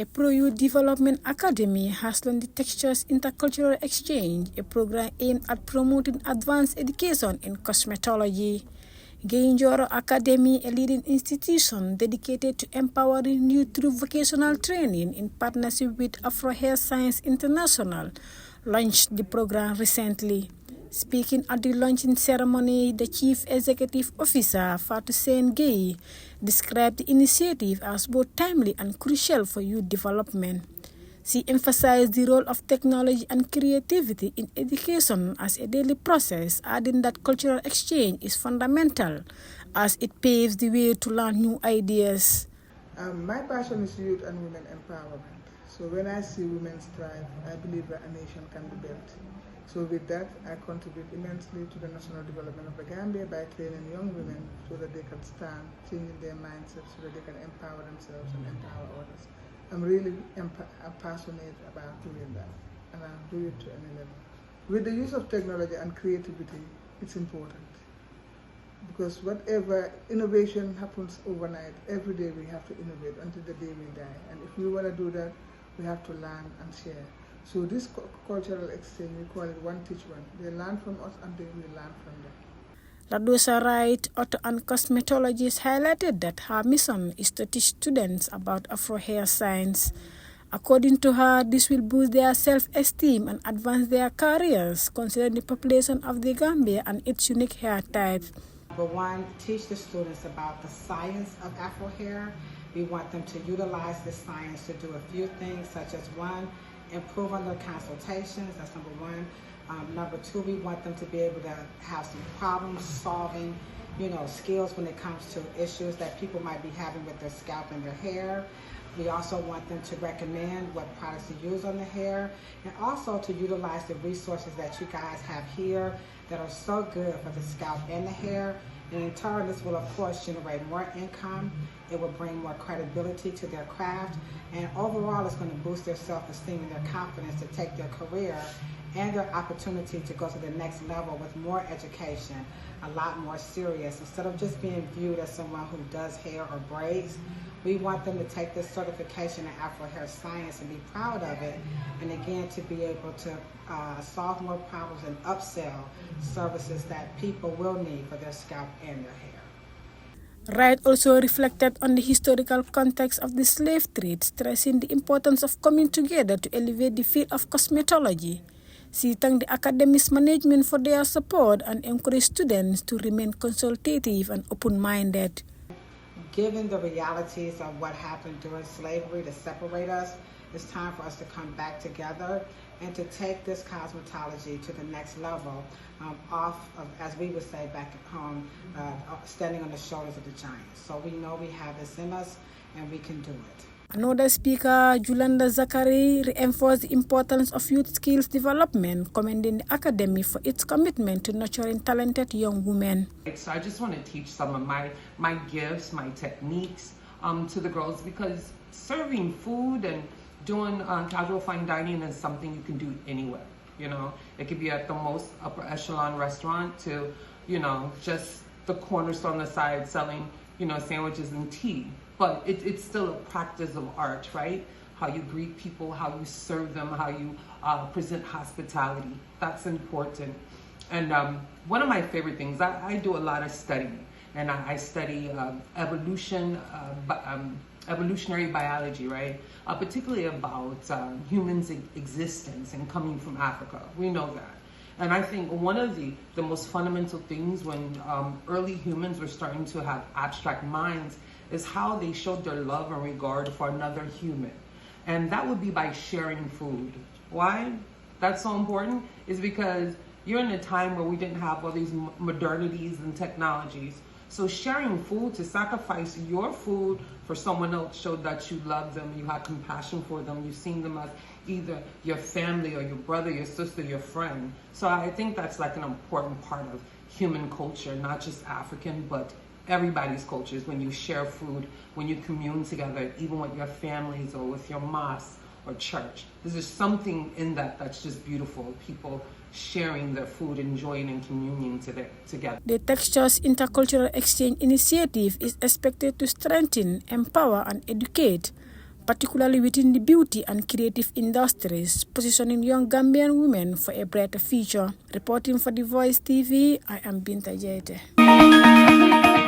A pro-youth development academy has launched the Textures Intercultural Exchange, a program aimed at promoting advanced education in cosmetology. Gaye Njorro Academy, a leading institution dedicated to empowering youth through vocational training in partnership with Afro Hair Science International, launched the program recently. Speaking at the launching ceremony, the Chief Executive Officer, Fatou Gaye, described the initiative as both timely and crucial for youth development. She emphasized the role of technology and creativity in education as a daily process, adding that cultural exchange is fundamental as it paves the way to learn new ideas. My passion is youth and women empowerment. So when I see women strive, I believe that a nation can be built. So with that, I contribute immensely to the national development of the Gambia by training young women so that they can stand, changing their mindset so that they can empower themselves and empower others. I'm really passionate about doing that, and I'll do it to any level. With the use of technology and creativity, it's important. Because whatever innovation happens overnight, every day we have to innovate until the day we die. And if we want to do that, we have to learn and share. So this cultural exchange, we call it one teach one. They learn from us and then we learn from them. Ladosa Wright, author and cosmetologist, highlighted that her mission is to teach students about Afro hair science. According to her, this will boost their self-esteem and advance their careers, considering the population of the Gambia and its unique hair types. Number one, teach the students about the science of Afro hair. We want them to utilize this science to do a few things, such as one, improve on their consultations. That's number one. Number two, we want them to be able to have some problem-solving, skills when it comes to issues that people might be having with their scalp and their hair. We also want them to recommend what products to use on the hair, and also to utilize the resources that you guys have here that are so good for the scalp and the hair. And in turn, this will of course generate more income. It will bring more credibility to their craft, and overall it's going to boost their self-esteem and their confidence to take their career and their opportunity to go to the next level with more education, a lot more serious. Instead of just being viewed as someone who does hair or braids, we want them to take this certification in Afro hair science and be proud of it, and again to be able to solve more problems and upsell services that people will need for their scalp and their hair. Wright also reflected on the historical context of the slave trade, stressing the importance of coming together to elevate the field of cosmetology. She thanked the academy's management for their support and encouraged students to remain consultative and open-minded. Given the realities of what happened during slavery to separate us, it's time for us to come back together and to take this cosmetology to the next level, off of, as we would say back at home, standing on the shoulders of the giants. So we know we have this in us and we can do it. Another speaker, Julanda Zachary, reinforced the importance of youth skills development, commending the academy for its commitment to nurturing talented young women. So I just want to teach some of my gifts, my techniques to the girls, because serving food and doing casual fine dining is something you can do anywhere. It could be at the most upper echelon restaurant to, just the corner store on the side selling, sandwiches and tea. But it's still a practice of art, right? How you greet people, how you serve them, how you present hospitality. That's important. And one of my favorite things, I do a lot of studying. And I study evolutionary biology, right? Particularly about humans' existence and coming from Africa. We know that. And I think one of the most fundamental things when early humans were starting to have abstract minds is how they showed their love and regard for another human. And that would be by sharing food. Why that's so important is because you're in a time where we didn't have all these modernities and technologies. So sharing food, to sacrifice your food for someone else, showed that you love them, you had compassion for them, you've seen them as either your family or your brother, your sister, your friend. So I think that's like an important part of human culture, not just African, but everybody's cultures. When you share food, when you commune together, even with your families or with your mosque or church. There's just something in that that's just beautiful. People sharing their food, enjoying and communing together. The Textures Intercultural Exchange Initiative is expected to strengthen, empower and educate particularly within the beauty and creative industries, positioning young Gambian women for a brighter future. Reporting for The Voice TV, I am Binta Jete.